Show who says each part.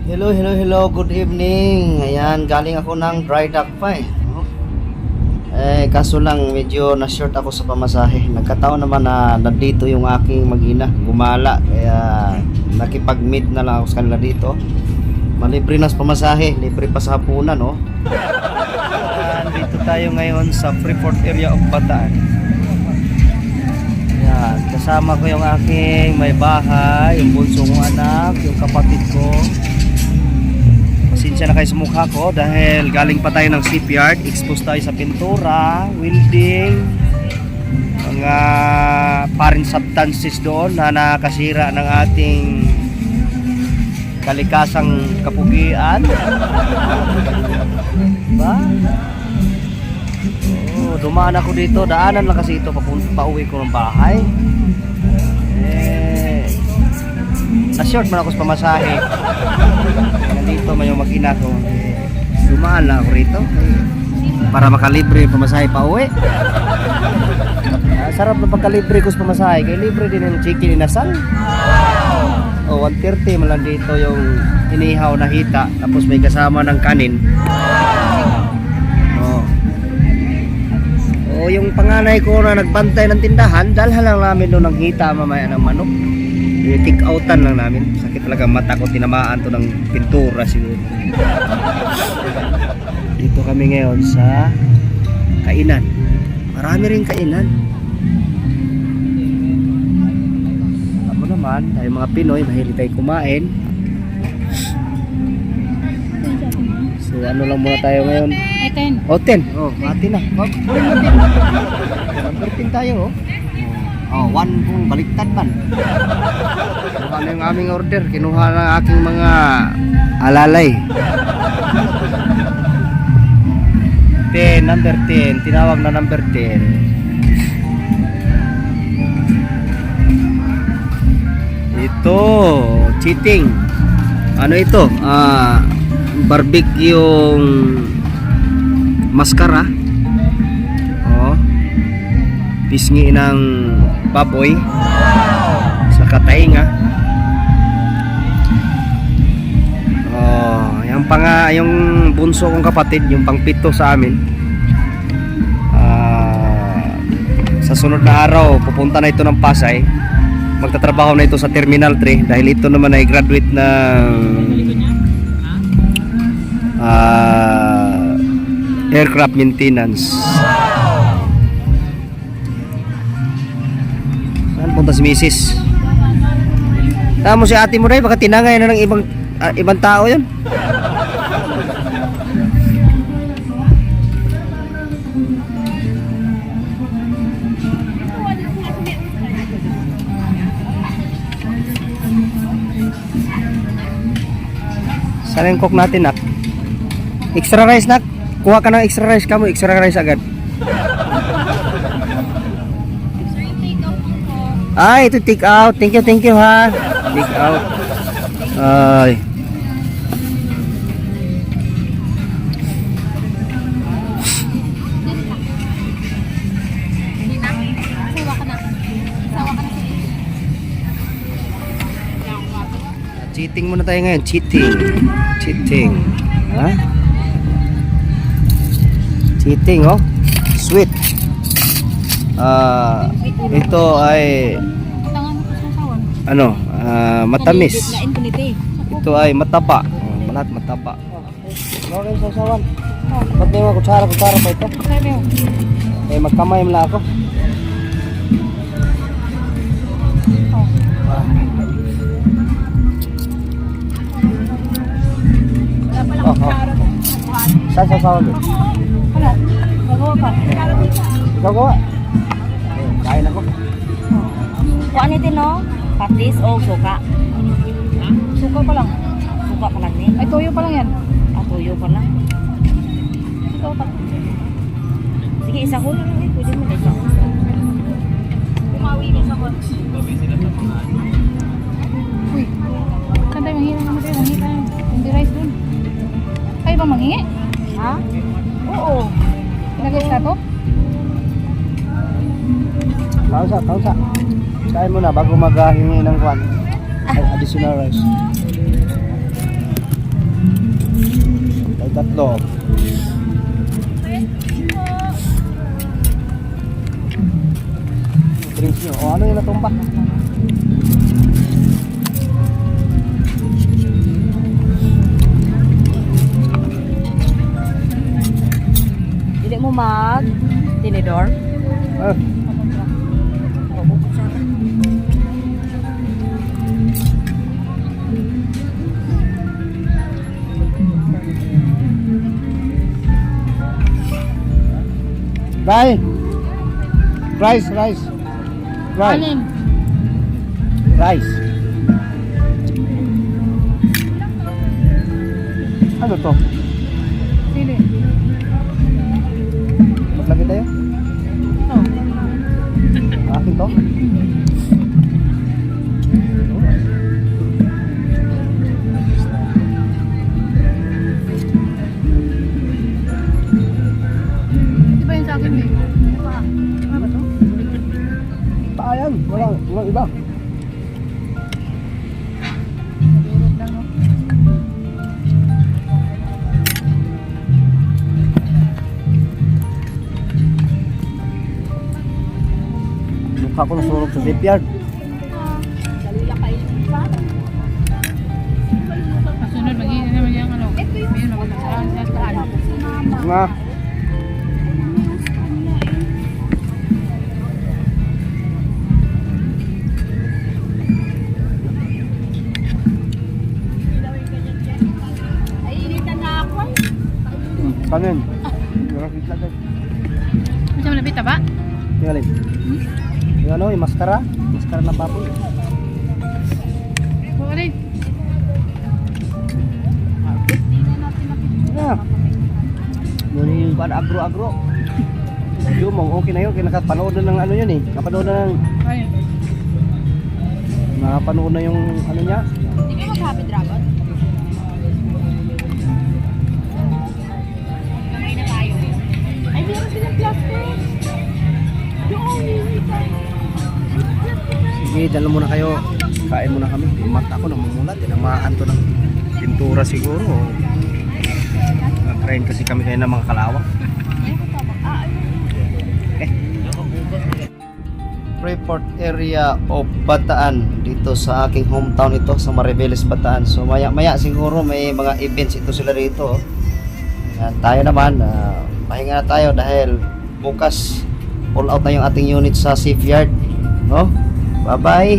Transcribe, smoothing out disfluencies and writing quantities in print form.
Speaker 1: Hello, hello, hello. Good evening. Ayan, galing ako ng dry dock pa eh. Kaso lang medyo na-short ako sa pamasahe. Nagkataon naman na nandito yung aking mag-ina. Gumala. Kaya nakipag-meet na lang ako sa kanila dito. Malibre na sa pamasahe. Libre pa sa hapunan, oh. Dito tayo ngayon sa Freeport area of Bataan. Ayan, kasama ko yung aking may bahay, yung bunso kong anak, yung kapatid ko. Pasensya na kayo sa mukha ko dahil galing pa tayo ng shipyard. Expose tayo sa pintura, welding, mga foreign substances doon na nakasira ng ating kalikasang kapugian. Diba? Dumaan ako dito, daanan lang kasi ito pauwi ko ng bahay. Na-short man ako sa pamasahe. Nandito may yung mag-ina ko. Dumaan lang ako rito para makalibre yung pamasahe pa uwi. Sarap na pagkalibre ko sa pamasahe. Kaya libre din yung chicken inasal. 130 man lang dito yung inihaw na hita. Tapos may kasama ng kanin. Yung panganay ko na nagbantay ng tindahan, dalhan lang namin doon ng hita mamaya ng manok. Take outan lang namin. Sakit talaga mata ko, tinamaan to ng pintura siguro. Dito kami ngayon sa kainan. Marami rin kainan. Ako naman, tayo mga Pinoy, mahilig tayo kumain. So ano lang muna tayo ngayon?
Speaker 2: 10.
Speaker 1: O 10. Mati na. Number 10 tayo, oh. 1 kung baliktad man. Ano yung aming order? Kinuha ng aking mga alalay. 10, number 10. Tinawag na number 10. Ito, cheating. Ano ito? Barbecue yung maskara. Pisngi ng baboy sa katainga. Yung bunso kong kapatid, yung pangpito sa amin. Sa sunod na araw pupunta na ito ng Pasay. Magtatrabaho na ito sa Terminal 3 dahil ito naman ay graduate ng aircraft maintenance. Saan punta si Mrs.? Tama mo si ate mo rin, baka tinangay na ng ibang tao yun. Saan yung cook natin, nak? Extra rice, nak? Kuha ka ng extra rice, kamo extra rice agad. Ay, ito take out. Thank you ha. Take out. Ay. Cheating muna tayo ngayon. Cheating. Ha? Cheating, oh. Sweet. Ito ay matamis. Ito ay matapa. Lahat matapa. Okay, sasawan. Ba't may mga kutsara pa ito? Magkamay mo lang ako. Saan sasawan mo?
Speaker 2: Wala. Magawa pa.
Speaker 1: Ikaw gawa. Kain ako.
Speaker 2: Kung ano din, no? Patis o suka? Suka pa lang. Suka pa lang din. Ay, tuyo pa lang yan. Tuyo pa lang. Ikaw pa. Sige, isa ko. Pwede mo na isa ko. Umawi na isa ko. Uy. Saan tayo manghira naman tayo? Manghira tayo. Hindi rice dun. Kayo ba manghingi? Ha? Oo. Pinagay sa to?
Speaker 1: Kausa. Kain muna bago maghingi ng kwan. Additional rice. Tatlo. Drinks nyo. O ano yung natumba?
Speaker 2: Dili mo mag tinidor.
Speaker 1: Ah, Rice. Rice, rice. Rice.
Speaker 2: Anim.
Speaker 1: Rice. Ano to?
Speaker 2: Sili.
Speaker 1: Maglagay tayo?
Speaker 2: Oh.
Speaker 1: Akin to?
Speaker 2: Di ba yun sa akin, babe? Ano ba to?
Speaker 1: Ayan, walang iba.
Speaker 2: Durog lang, no?
Speaker 1: Mukha ko nasunog sa shipyard.
Speaker 2: Dalila kayo pa. Kasunod, mag-iinit naman yung ano. Mayroon magkasaraan sa saan.
Speaker 1: Nga.
Speaker 2: Ay, initan na ako.
Speaker 1: Kanin. Yung fitla guys.
Speaker 2: Masya mo napita ba?
Speaker 1: Tingnan. Yung ano, yung maskara. Maskara ng baboy.
Speaker 2: Oo, rin.
Speaker 1: Yeah. Yun yung kuwan, agro-agro. Yung mong okay na yun. Kaya nakapanood na ng ano yun eh. Nakapanood na ng...
Speaker 2: Ay.
Speaker 1: Nakapanood na yung ano niya.
Speaker 2: Hindi kayo mag-happy dragon? Kamay na tayo. Ay, meron silang plastic.
Speaker 1: Sige, dala muna kayo. Kain muna kami. Mata ako namumulat. Tinamaan to ng pintura siguro. Nag-train kasi kami kayo ng mga kalawak. Freeport area of Bataan, dito sa aking hometown ito sa Maribeles, Bataan. So maya maya siguro may mga events ito sila rito. Yan, tayo naman pahinga na tayo dahil bukas all out na yung ating unit sa shipyard, no? Bye bye.